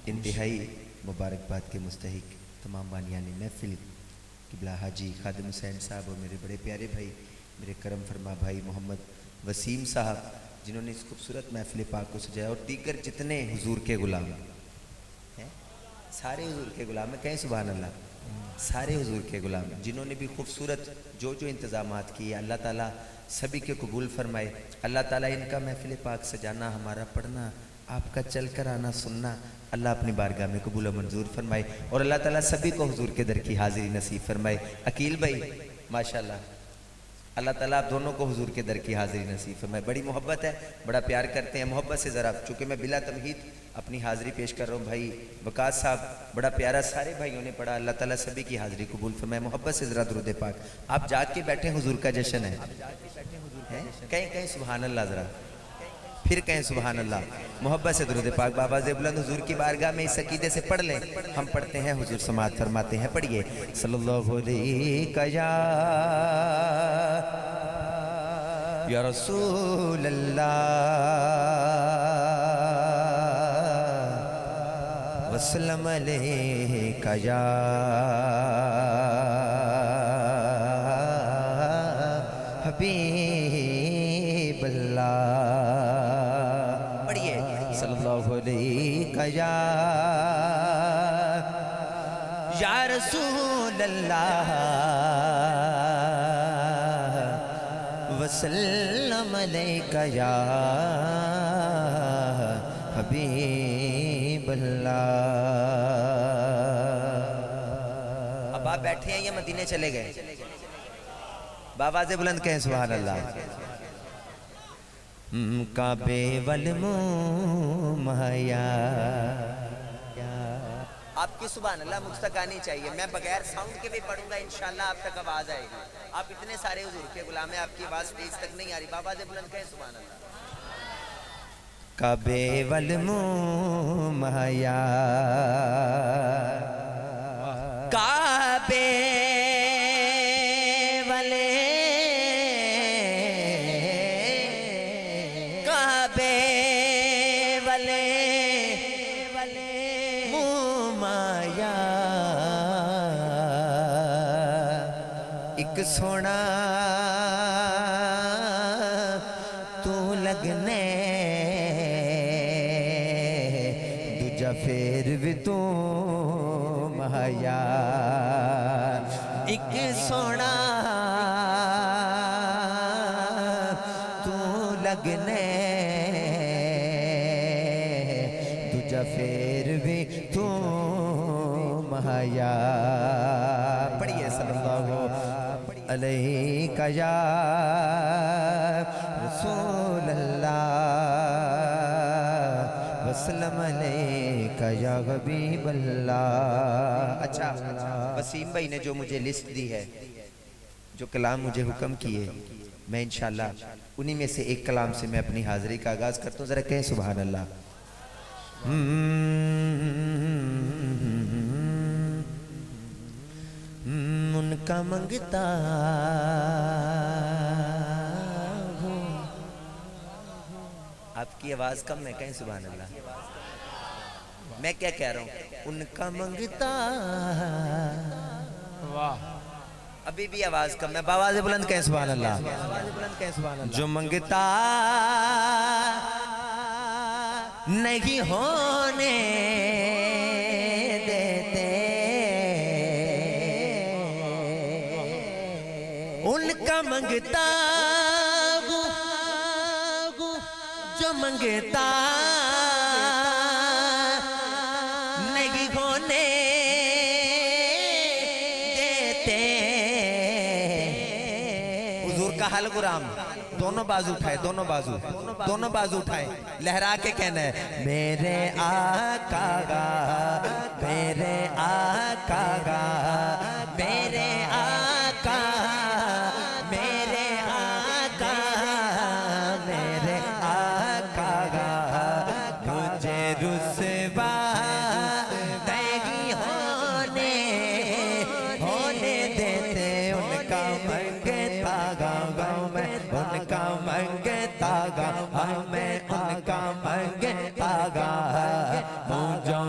انتہائی مبارکباد کے مستحق تمام بانیان محفل قبلہ حاجی خادم حسین صاحب اور میرے بڑے پیارے بھائی میرے کرم فرما بھائی محمد وسیم صاحب جنہوں نے اس خوبصورت محفل پاک کو سجایا، اور دیگر جتنے حضور کے غلام ہیں، سارے حضور کے غلام ہیں، کہیں سبحان اللہ، سارے حضور کے غلام جنہوں نے بھی خوبصورت جو انتظامات کیے، اللہ تعالیٰ سبھی کے قبول فرمائے۔ اللہ تعالیٰ ان کا محفل پاک سجانا، ہمارا پڑھنا، آپ کا چل کر آنا سننا اللہ اپنی بارگاہ میں قبول و منظور فرمائے، اور اللہ تعالیٰ سبھی کو حضور کے در کی حاضری نصیب فرمائے۔ عقیل بھائی ماشاءاللہ، اللہ تعالیٰ آپ دونوں کو حضور کے در کی حاضری نصیب فرمائے۔ بڑی محبت ہے، بڑا پیار کرتے ہیں، محبت سے ذرا، چونکہ میں بلا تمہید اپنی حاضری پیش کر رہا ہوں۔ بھائی وقاص صاحب بڑا پیارا سارے بھائیوں نے پڑھا، اللہ تعالیٰ سبھی کی حاضری قبول فرمائے۔ محبت سے ذرا درود پاک، آپ جاگ کے بیٹھیں، حضور کا جشن ہے، کہیں سبحان اللہ، ذرا پھر کہیں سبحان اللہ۔ محبت سے درود پاک بآواز بلند حضور کی بارگاہ میں اس عقیدے سے پڑھ لیں۔ ہم پڑھتے ہیں، حضور سماعت فرماتے ہیں، پڑھیے صلی اللہ علیہ یا رسول اللہ وسلم علیہ یا حبیب اللہ، پڑھیے صلی اللہ علیہ یا رسول اللہ وسلم علیہ یا حبیب اللہ۔ اب آپ بیٹھے ہیں یا مدینے چلے گئے؟ بآواز بلند کہیں سبحان اللہ۔ کعبے والمومیا، آپ کی سبحان اللہ مجھ تک آنی چاہیے، میں بغیر ساؤنڈ کے بھی پڑھوں گا، انشاءاللہ آپ تک آواز آئے گی۔ آپ اتنے سارے حضور کے غلام ہیں، آپ کی آواز سٹیج تک نہیں آ رہی، بآواز بلند کہیں سبحان اللہ۔ کعبے والمومیا، کعبے ایک سونا تو لگنے دوجا پھر بھی تو مہیا، ایک سونا تو لگنے دوجا پھر بھی تو مہیا، پڑھیے صلی اللہ علیہ یا رسول اللہ وسلم علیہ یا حبیب اللہ۔ اچھا، وسیم بھائی نے جو مجھے لسٹ دی ہے، جو کلام مجھے حکم کیے، میں انشاءاللہ انہی میں سے ایک کلام سے میں اپنی حاضری کا آغاز کرتا ہوں، ذرا کہیں سبحان اللہ۔ ان کا منگتا ہوں، آپ کی آواز کم ہے، کہیں سبحان اللہ۔ میں کیا کہہ رہا ہوں؟ ان کا منگتا، ابھی بھی آواز کم ہے، بآواز بلند کہیں سبحان اللہ۔ جو منگتا نہیں ہونے دیتے، ان کا منگتا ہوں، جو منگتا نہیں ہونے دیتے۔ حضور کا حل غلام، دونوں بازو اٹھائے، دونوں بازو اٹھائے، لہرا کے کہنا ہے میرے آقا گا، میرے آقا گا، میرے آقا، میرے آقا، میرے آقا گا، مجھے رسوا نہیں ہونے دیتے۔ ان کا منگتا گاؤں میں، ان کا منگتا گا، میں ان کا منگتا گا، جو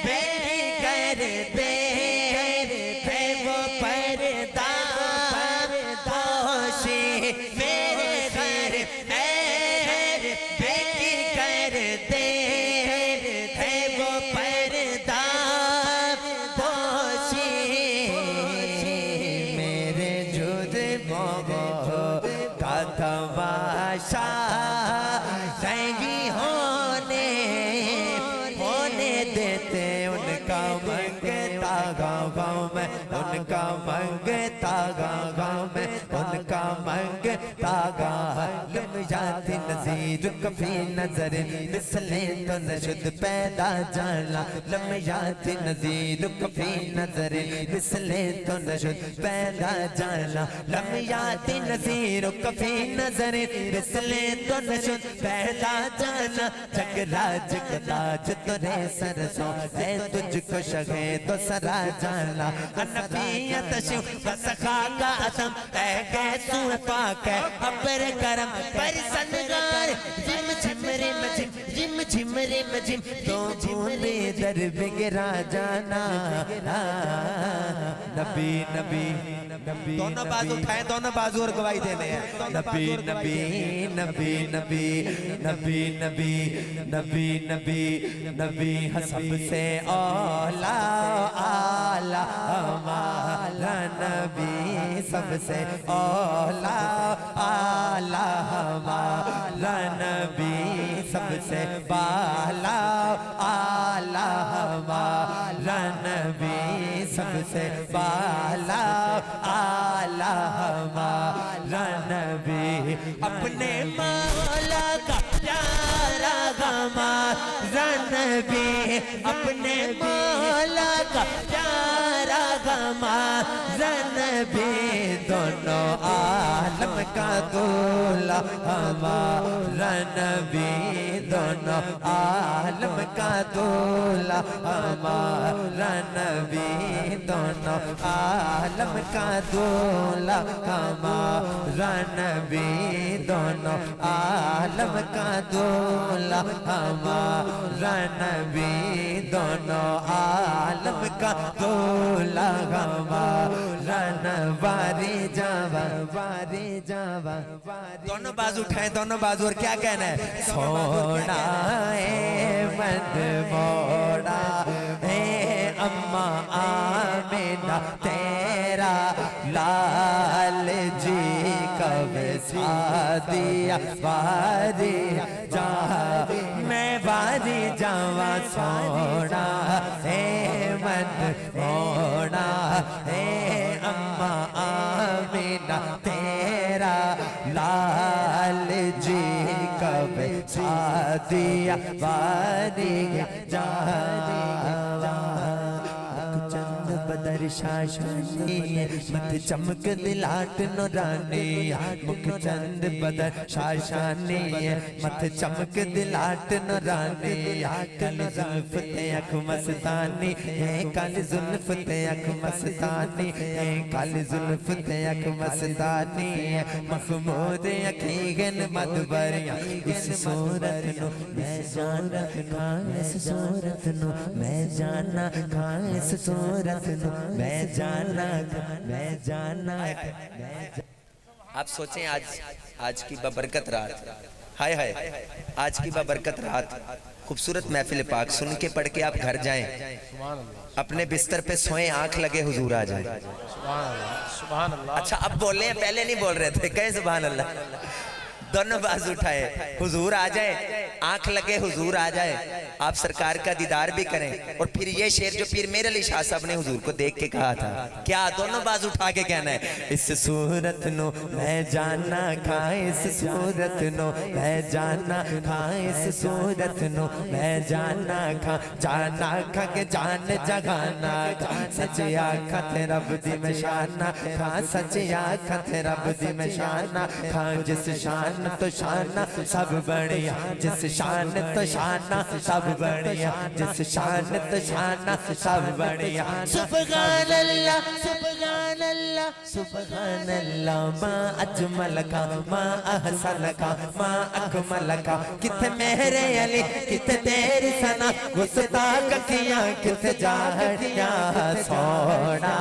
بیٹی کرتے تھے وہ پردہ پوشی میرے گھر بیٹی کرتے تھے وہ پردہ پوشی میرے جود محبت کا تماشا دیتے ان کا منگتا گاؤں میں ان کا منگتا گاؤں میں ان کا منگتا گاؤں لمحات نظیر کفی نظر مثلیں تو نشد پیدا جانا لمحات نظیر کفی نظر مثلیں تو نشد پیدا جانا لمحات نظیر کفی نظر مثلیں تو نشد پیدا جانا جگ راج کا تاج ترے سرسوں ہے تجھ کو شگے تو سرا جانا انفیت شو بسخا کا عظم اے گیسو پاک ہے ابر کرم پر سنگار جم جم رم جم جم جم رم جم تو بوندے در بگرا جانا نبی نبی دونوں بازو اٹھائیں دونوں بازو اور گواہی دینے ہیں نبی نبی نبی نبی نبی نبی نبی نبی نبی حسب سے اولا آلہ ہمارا نبی سب سے اولا آلہ ہمارا نبی سب سے بالا آلہ ہمارا نبی سب سے بالا آلہ ہمارا نبی اپنے مولا کا پیارا ہمارا نبی اپنے مولا کا پیارا ہمارا نبی دونوں عالم کا دولا ہمارا نبی دونوں عالم کا دولا ہمارا نبی دونوں عالم کا دولا ہمارا نبی دونوں عالم کا دولا ہمارا نبی دونوں عالم کا دولا ہمارا نبی جاوا دونوں بازو اٹھائیں دونوں بازو اور کیا کہنا ہے سونا اے مد موڑا اے اماں آمینہ تیرا لال جی کب سادیا واری جہاں میں واری جاوا سونا اے مد موڑا اے اماں آمینہ تیرا لال جی کب سادیا واری جہاں چند بدر شاشانی مت چمک دلاٹ نورانی مکھ چند بدر شاشانی مت چمک دلاٹ نورانی کل زلف تے اکھ مستانی کل زلف تے اکھ مستانی کل زلف تے اکھ مستانی محمود اکھیگن مدبریاں اس صورت نو میں جانا کھاں اس صورت نو میں جانا کھاں اس صورت نو میں جانا میں جانا آپ سوچیں آج کی بابرکت رات ہائے ہائے آج کی بابرکت رات خوبصورت محفل پاک سن کے پڑھ کے آپ گھر جائیں اپنے بستر پہ سوئیں آنکھ لگے حضور آ جائیں سبحان اللہ اچھا اب بولے ہیں پہلے نہیں بول رہے تھے کہیں سبحان اللہ دونوں باز اٹھائے حضور آ جائے آنکھ لگے حضور آ جائے آپ سرکار کا دیدار بھی کریں اور پھر یہ شعر جو پیر میر علی شاہ صاحب نے حضور کو دیکھ کے کہا تھا کیا دونوں باز اٹھا کے کہنا ہے اس صورت نو میں جانا کھائیں اس صورت نو میں جانا کھائیں اس صورت نو میں جانا کھا جانا کھا کے جان جگانا کھا سچی آنکھت رب دی میں شانہ کھا سچی آنکھت رب دی میں شانہ کھا جس شان تو شانہ سب بڑھیا جس شان تو شانہ سب بڑھیا جس شان تو شان سب بڑھیا سبحان اللہ سبحان اللہ سبحان اللہ ما اجمل کا ما احسن کا ما اکمل کا کتھے میرے علی کتھے تیری ثنا گستاخ کیاں کتھے جاہیا سونا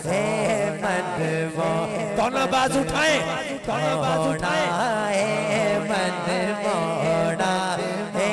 ہے من وہ دونوں باز اٹھائیں دونوں باز اٹھائیں اے من موڑا اے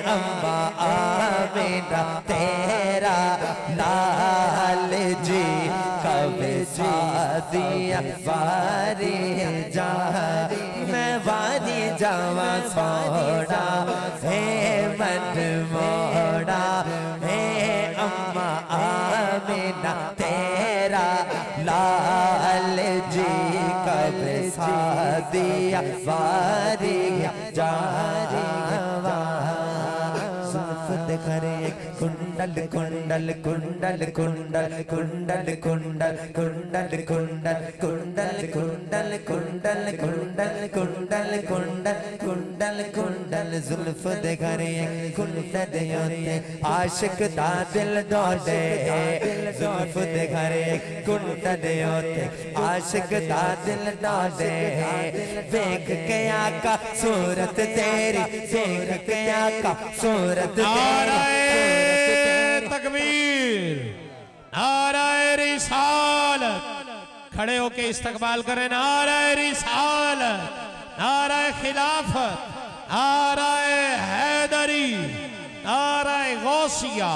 اماں آمینہ تیرا لال جی کب شادیاں واری جا میں واری جاواں سوڑا اے من موڑا اے اماں آمینہ تیرا لال جی کب شادیاں واری جا کرے کنڈل کنڈل کنڈل کنڈل کنڈل کنڈل کنڈل کنڈل کنڈل کنڈل کنڈل کنڈل کنڈل کنڈل کنڈل کنڈل زلف دے گھرے کنڈل یوتے عاشق دا دل ڈولے زلف دے گھرے کنڈل یوتے عاشق دا دل ڈولے دیکھ کے آقا صورت تیری دیکھ کے آقا صورت تیری تکبیر نعرہ رسالت کھڑے ہو کے استقبال کریں نعرہ رسالت نعرہ خلافت نعرہ حیدری نعرہ غوثیہ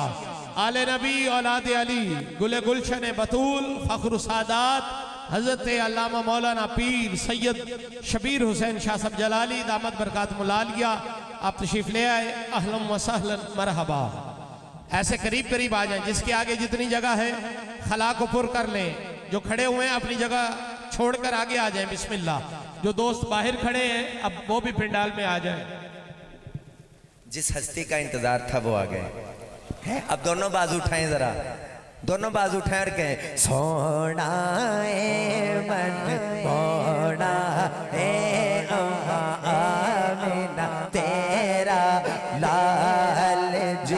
آل نبی اولاد علی گل گلشن بطول فخر سادات حضرت علامہ مولانا پیر سید شبیر حسین شاہ صاحب جلالی دامت برکاتم العالیہ آپ تشریف لے آئے اہلا و سہلا مرحبا ایسے قریب قریب آ جائیں جس کے آگے جتنی جگہ ہے خلا کو پر کر لیں جو کھڑے ہوئے ہیں اپنی جگہ چھوڑ کر آگے آ جائیں بسم اللہ جو دوست باہر کھڑے ہیں اب وہ بھی پنڈال میں آ جائیں جس ہستی کا انتظار تھا وہ آ گئے اب دونوں بازو اٹھائیں ذرا دونوں بازو اٹھائیں اور کہیں سونا اے من موڑا اے اماں آمینہ تیرا لال جی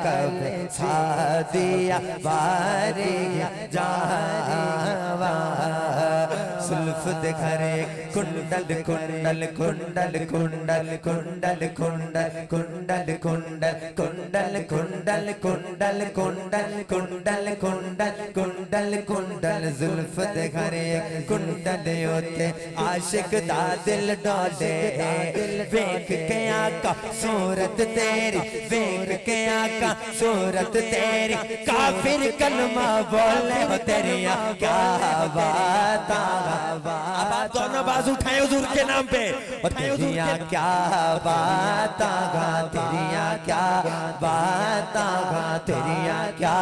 کب شادیاں واری جاواں سلف دے گھرے کنڈل کنڈل کنڈل کنڈل کنڈل کنڈل کنڈل کنڈل کنڈل کنڈل کنڈل کنڈل کنڈل کنڈل کنڈل کنڈل زلف دے گھرے کنڈل ہوتے عاشق دا دل ڈولے دیکھ کے آقا صورت تیری دیکھ کے آقا صورت تیری کافر کلمہ بولے ہو تیری کیا بات اب آپ دونوں باز اٹھائیں حضور کے نام پہ تیریاں کیا بات آگا تیریاں کیا بات آگا تیریاں کیا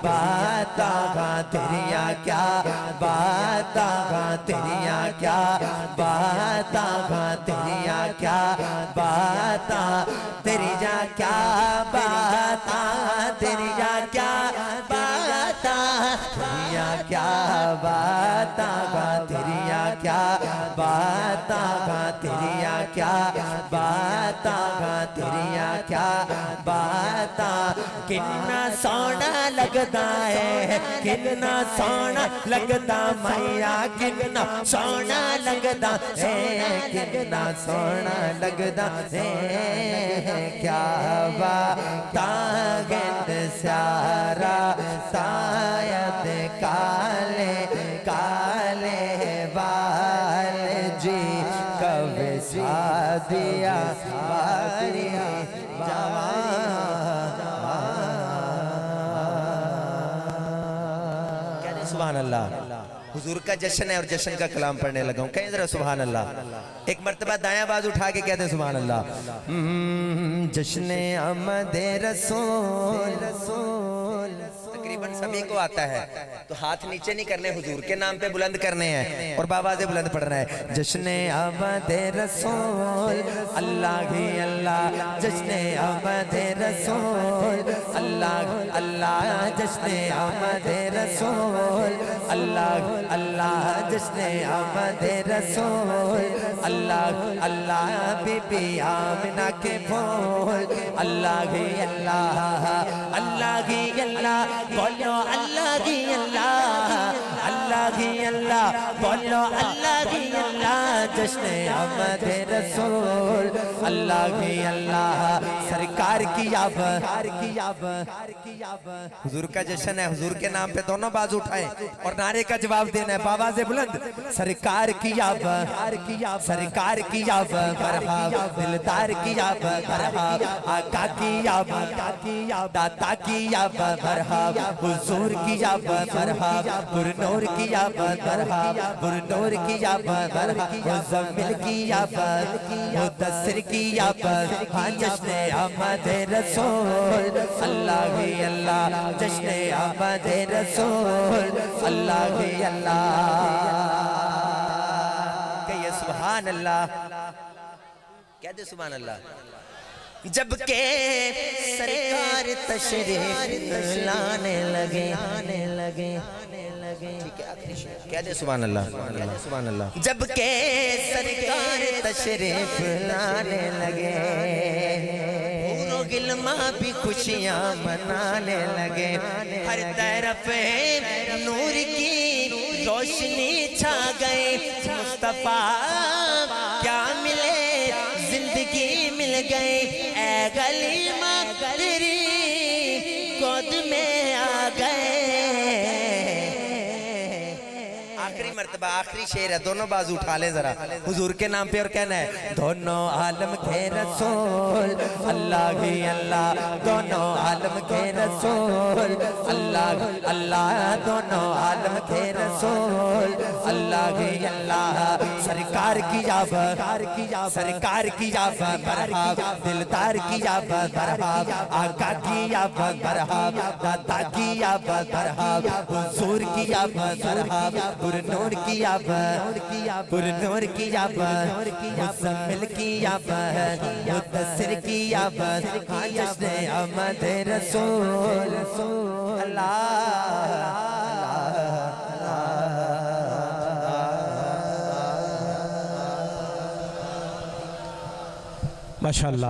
بات آگا تیریاں کیا بات آگا تیریاں کیا بات آگا تیریاں کیا بات تیریاں کیا بات تیریاں کیا بات تیریاں کیا بات آگا تیریاں کیا بات آگا تیریاں کیا بات آگا تیریاں کیا بات کتنا سونا لگتا ہے کتنا سونا لگتا میاں کتنا سونا لگتا ہے کتنا سونا لگتا ہے کیا بات گند سیارا سایت کالے کالے بال جی کب شادیاں واری کہنے سبحان اللہ حضور کا جشن ہے اور جشن کا کلام پڑھنے لگا ہوں کہیں ذرا سبحان اللہ ایک مرتبہ دایاں باز اٹھا کے کہتے ہیں سبحان اللہ جشن آمد رسول تقریباً سبھی کو آتا ہے تو ہاتھ نیچے نہیں کرنے حضور کے نام پہ بلند کرنے ہیں اور بابا سے بلند پڑھنا ہے جشن آمد رسول اللہ ہی اللہ جشن آمد رسول اللہ اللہ جشن آمد رسول اللہ اللہ جشن آمد رسول اللہ اللہ بی بی آمنہ کے پھول اللہ ہی اللہ اللہ ہی اللہ بولو اللہ ہی اللہ اللہ ہی اللہ بولو اللہ ہی اللہ جشن آمد رسول اللہ ہی اللہ سرکار کی آب حضور کا جشن ہے حضور کے نام پہ دونوں بازو اٹھائیں اور نعرے کا جواب دینا ہے بآواز بلند سرکار کی آب سرکار کی آب مرحبا دلدار کی آب مرحبا آقا کی آب داتا کی آب مرحبا حضور کی آب مرحبا پرنور کی آب مرحبا پرنور کی آب مرحبا مزمل کی آب مدثر کی آب ہاں جشن آمد رسول اللہ ہی اللہ جشن آمد رسول اللہ ہی اللہ کہیے سبحان اللہ کہہ دے سبحان اللہ جب کہ سرکار تشریف لانے لگے کہہ دے سبحان اللہ سبحان اللہ جب کہ سرکار تشریف لانے لگے گلما بھی خوشیاں منانے لگے ہر طرف نور کی روشنی چھا گئے مصطفیٰ کیا ملے زندگی مل گئی اے غلیمہ تیری گود میں آ گئے آخری مرتبہ آخری شعر ہے دونوں بازو اٹھا لیں ذرا حضور کے نام پہ اور کہنا ہے دونوں عالم کے رسول اللہ ہی اللہ دونوں عالم کے رسول اللہ اللہ دونوں عالم کے رسول اللہ ہی اللہ سرکار کی آب سرکار کی آب مرحبا دلدار کی آب مرحبا آقا کی آب مرحبا داتا کی آب مرحبا حضور کی آب مرحبا پرنور کی آب پرنور کی آب مزمل کی آب مدثر کی آب ہاں جشن آمد رسول اللہ ماشاءاللہ